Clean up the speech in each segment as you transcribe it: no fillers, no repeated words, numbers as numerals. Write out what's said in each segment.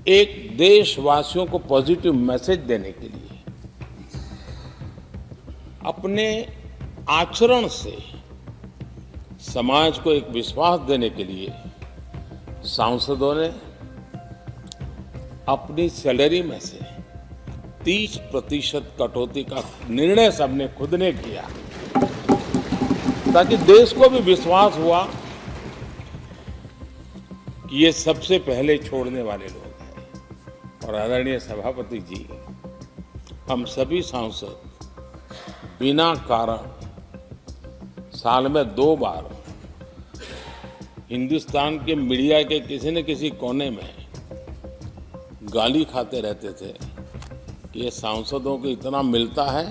एक देशवासियों को पॉजिटिव मैसेज देने के लिए अपने आचरण से समाज को एक विश्वास देने के लिए सांसदों ने अपनी सैलरी में से 30% कटौती का निर्णय सबने खुद ने किया, ताकि देश को भी विश्वास हुआ कि ये सबसे पहले छोड़ने वाले लोग हैं। और आदरणीय सभापति जी, हम सभी सांसद बिना कारण साल में 2 बार हिंदुस्तान के मीडिया के किसी न किसी कोने में गाली खाते रहते थे कि ये सांसदों को इतना मिलता है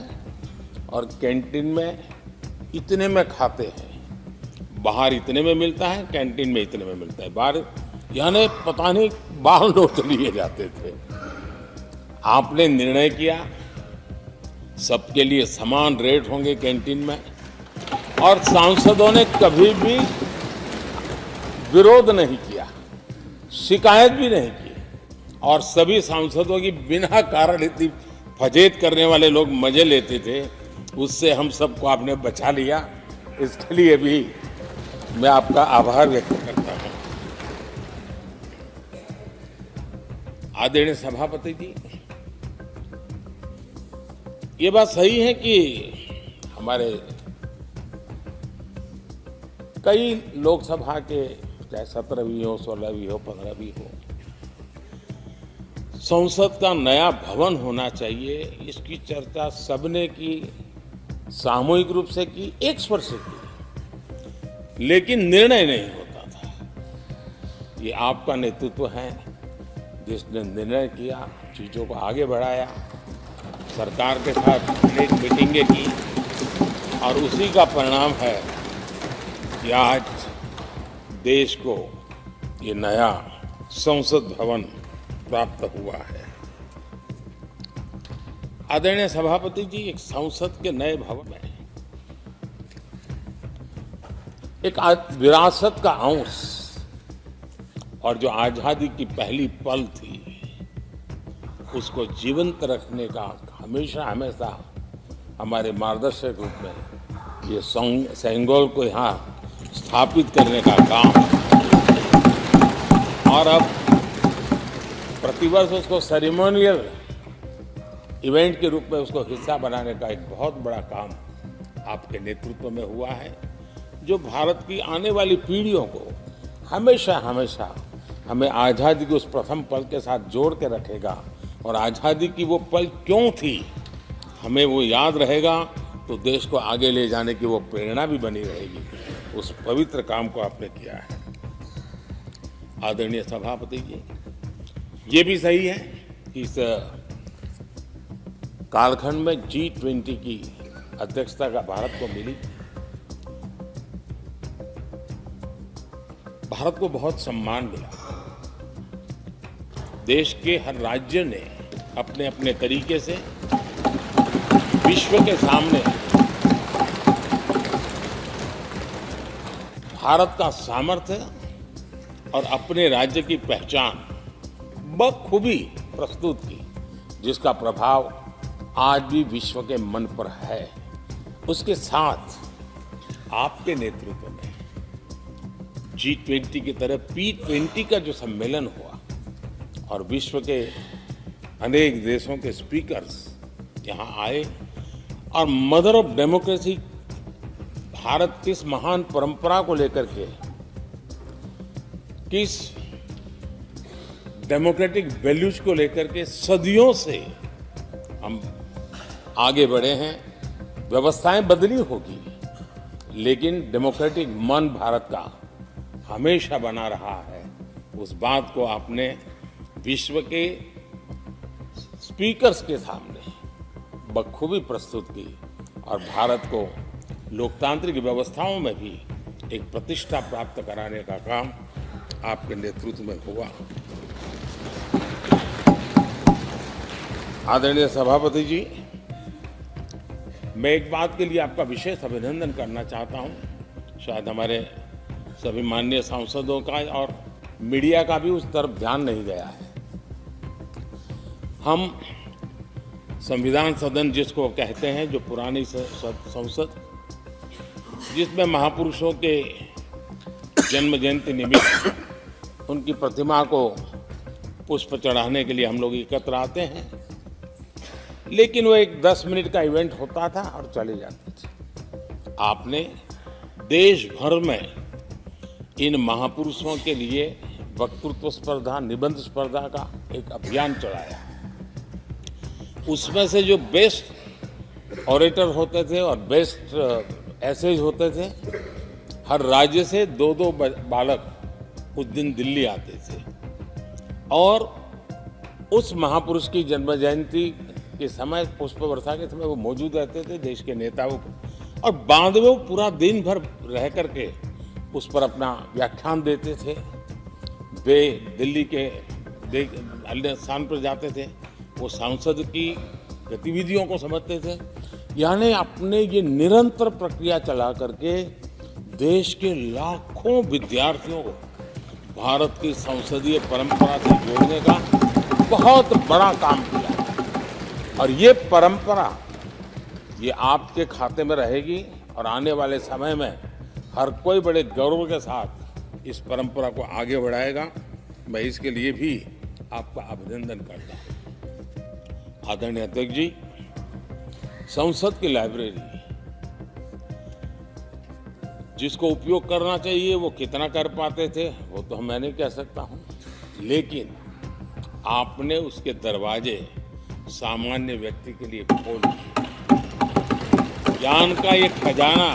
और कैंटीन में इतने में खाते हैं, बाहर इतने में मिलता है, कैंटीन में इतने में मिलता है, बाहर यानी पता नहीं बाहर नोट लिए जाते थे। आपने निर्णय किया सबके लिए समान रेट होंगे कैंटीन में, और सांसदों ने कभी भी विरोध नहीं किया, शिकायत भी नहीं की, और सभी सांसदों की बिना कारण इतनी फजेत करने वाले लोग मजे लेते थे, उससे हम सबको आपने बचा लिया। इसके लिए भी मैं आपका आभार व्यक्त करता हूं। आदरणीय सभापति जी, ये बात सही है कि हमारे कई लोकसभा के, चाहे 17वीं हो, 16वीं हो, 15वीं हो, संसद का नया भवन होना चाहिए, इसकी चर्चा सबने की, सामूहिक रूप से की, एक स्वर से की, लेकिन निर्णय नहीं होता था। ये आपका नेतृत्व है जिसने निर्णय किया, चीजों को आगे बढ़ाया, सरकार के साथ अनेक मीटिंगें की, और उसी का परिणाम है कि आज देश को ये नया संसद भवन प्राप्त हुआ है। आदरणीय सभापति जी, एक संसद के नए भवन में एक विरासत का अंश और जो आजादी की पहली पल थी उसको जीवंत रखने का हमेशा हमेशा हमारे मार्गदर्शक रूप में ये सेंगोल को यहाँ स्थापित करने का काम, और अब प्रतिवर्ष उसको सेरेमोनियल इवेंट के रूप में उसको हिस्सा बनाने का एक बहुत बड़ा काम आपके नेतृत्व में हुआ है, जो भारत की आने वाली पीढ़ियों को हमेशा हमेशा हमें आज़ादी के उस प्रथम पल के साथ जोड़ के रखेगा, और आज़ादी की वो पल क्यों थी हमें वो याद रहेगा, तो देश को आगे ले जाने की वो प्रेरणा भी बनी रहेगी। उस पवित्र काम को आपने किया है। आदरणीय सभापति जी, ये भी सही है कि इस कालखंड में G20 की अध्यक्षता का भारत को मिली। भारत को बहुत सम्मान मिला। देश के हर राज्य ने अपने अपने तरीके से विश्व के सामने भारत का सामर्थ्य और अपने राज्य की पहचान बखूबी प्रस्तुत की, जिसका प्रभाव आज भी विश्व के मन पर है। उसके साथ आपके नेतृत्व में G20 की तरह P20 का जो सम्मेलन हुआ और विश्व के अनेक देशों के स्पीकर्स यहाँ आए, और मदर ऑफ डेमोक्रेसी भारत किस महान परंपरा को लेकर के, किस डेमोक्रेटिक वैल्यूज को लेकर के सदियों से हम आगे बढ़े हैं। व्यवस्थाएं बदली होगी, लेकिन डेमोक्रेटिक मन भारत का हमेशा बना रहा है। उस बात को आपने विश्व के स्पीकर्स के सामने बखूबी प्रस्तुत की, और भारत को लोकतांत्रिक व्यवस्थाओं में भी एक प्रतिष्ठा प्राप्त कराने का काम आपके नेतृत्व में हुआ। आदरणीय सभापति जी, मैं एक बात के लिए आपका विशेष अभिनंदन करना चाहता हूं। शायद हमारे सभी माननीय सांसदों का और मीडिया का भी उस तरफ ध्यान नहीं गया है। हम संविधान सदन जिसको कहते हैं, जो पुरानी संसद, जिसमें महापुरुषों के जन्म जयंती निमित्त उनकी प्रतिमा को पुष्प चढ़ाने के लिए हम लोग एकत्र आते हैं, लेकिन वो एक 10 मिनट का इवेंट होता था और चले जाते थे। आपने देश भर में इन महापुरुषों के लिए वक्तृत्व स्पर्धा, निबंध स्पर्धा का एक अभियान चलाया। उसमें से जो बेस्ट ऑरेटर होते थे और बेस्ट एसेज होते थे, हर राज्य से 2-2 बालक उस दिन दिल्ली आते थे और उस महापुरुष की जन्म जयंती के समय, पुष्प वर्षा के समय वो मौजूद रहते थे, देश के नेताओं को, और बाद में वो पूरा दिन भर रह करके उस पर अपना व्याख्यान देते थे। वे दिल्ली के अन्य स्थान पर जाते थे, वो सांसद की गतिविधियों को समझते थे। यानी अपने ये निरंतर प्रक्रिया चला करके देश के लाखों विद्यार्थियों को भारत की संसदीय परंपरा से जोड़ने का बहुत बड़ा काम किया। और ये परंपरा, ये आपके खाते में रहेगी और आने वाले समय में हर कोई बड़े गौरव के साथ इस परंपरा को आगे बढ़ाएगा। मैं इसके लिए भी आपका अभिनंदन करता हूं। आदरणीय अध्यक्ष जी, संसद की लाइब्रेरी जिसको उपयोग करना चाहिए वो कितना कर पाते थे वो तो मैं नहीं कह सकता हूं, लेकिन आपने उसके दरवाजे सामान्य व्यक्ति के लिए खोल दिए। ज्ञान का ये खजाना,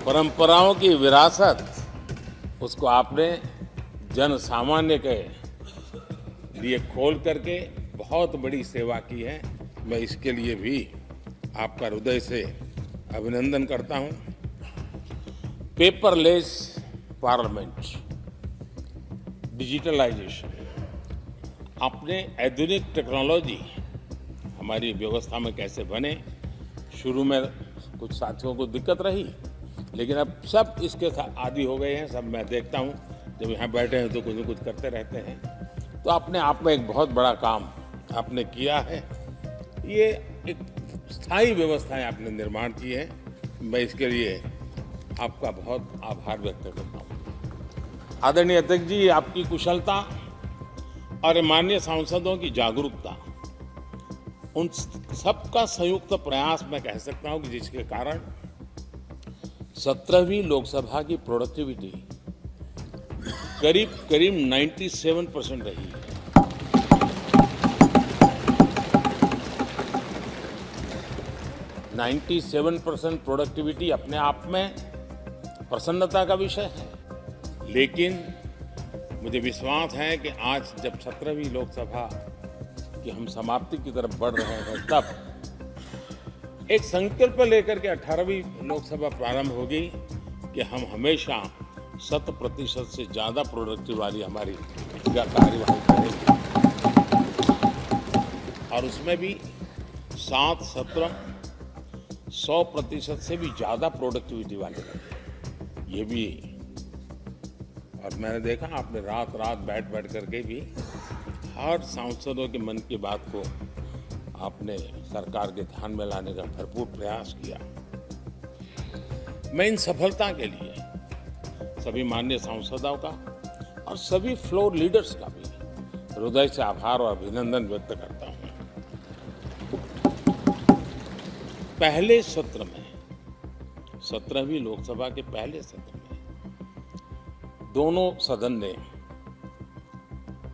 परंपराओं की विरासत, उसको आपने जन सामान्य के लिए खोल करके बहुत बड़ी सेवा की है। मैं इसके लिए भी आपका हृदय से अभिनंदन करता हूं। पेपरलेस पार्लियामेंट, डिजिटलाइजेशन, आपने आधुनिक टेक्नोलॉजी हमारी व्यवस्था में कैसे बने। शुरू में कुछ साथियों को दिक्कत रही, लेकिन अब सब इसके साथ आदी हो गए हैं। सब मैं देखता हूं, जब यहाँ बैठे हैं तो कुछ न कुछ करते रहते हैं। तो अपने आप में एक बहुत बड़ा काम आपने किया है। ये एक स्थायी व्यवस्थाएं आपने निर्माण की है। मैं इसके लिए आपका बहुत आभार व्यक्त करता हूँ। आदरणीय अध्यक्ष जी, आपकी कुशलता और माननीय सांसदों की जागरूकता, उन सबका संयुक्त प्रयास मैं कह सकता हूँ कि जिसके कारण 17वीं लोकसभा की प्रोडक्टिविटी करीब 97% रही है। नाइन्टी 97% प्रोडक्टिविटी अपने आप में प्रसन्नता का विषय है, लेकिन मुझे विश्वास है कि आज जब 17वीं लोकसभा की हम समाप्ति की तरफ बढ़ रहे हैं, तब एक संकल्प लेकर के 18वीं लोकसभा प्रारंभ होगी कि हम हमेशा 100% से ज़्यादा प्रोडक्टिव वाली हमारी कार्यवाही करेंगे, और उसमें भी 7 सत्र 100% से भी ज़्यादा प्रोडक्टिविटी वाले रहे। ये भी, और मैंने देखा आपने रात रात बैठ करके भी हर सांसदों के मन की बात को आपने सरकार के ध्यान में लाने का भरपूर प्रयास किया। मैं इन सफलता के लिए सभी माननीय सांसदों का और सभी फ्लोर लीडर्स का भी हृदय से आभार और अभिनंदन व्यक्त करता हूं। पहले सत्र में, 17वीं लोकसभा के पहले सत्र में दोनों सदन ने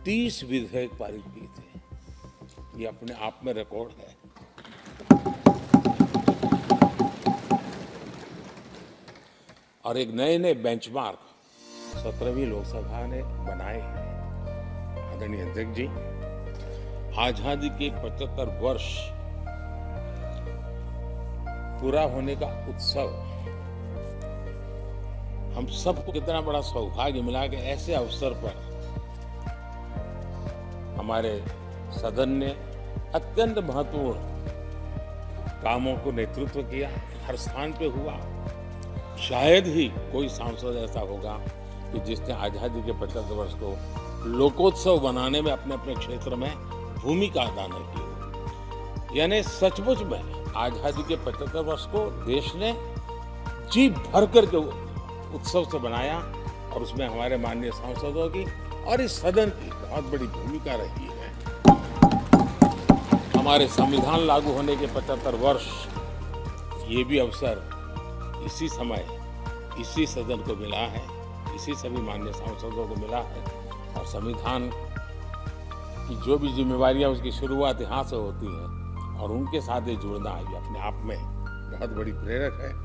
30 विधेयक पारित किए थे। ये अपने आप में रिकॉर्ड है। और एक नए नए बेंचमार्क 17वीं लोकसभा ने बनाए हैं। आदरणीय अध्यक्ष जी, आजादी के 75 वर्ष पूरा होने का उत्सव, हम सबको कितना बड़ा सौभाग्य मिला कि ऐसे अवसर पर हमारे सदन ने अत्यंत महत्वपूर्ण कामों को नेतृत्व किया। हर स्थान पे हुआ। शायद ही कोई सांसद ऐसा होगा कि जिसने आजादी के 75 वर्ष को लोकोत्सव बनाने में अपने अपने क्षेत्र में भूमिका अदा न की हो। यानी सचमुच में आजादी के 75 वर्ष को देश ने जी भर करके उत्सव से बनाया और उसमें हमारे माननीय सांसदों की और इस सदन की बहुत बड़ी भूमिका रही है। हमारे संविधान लागू होने के 75 वर्ष, ये भी अवसर इसी समय इसी सदन को मिला है, इसी सभी माननीय सांसदों को मिला है। और संविधान की जो भी जिम्मेवारियां उसकी शुरुआत यहाँ से होती हैं और उनके साथ ये जुड़ना ये अपने आप में बहुत बड़ी प्रेरक है।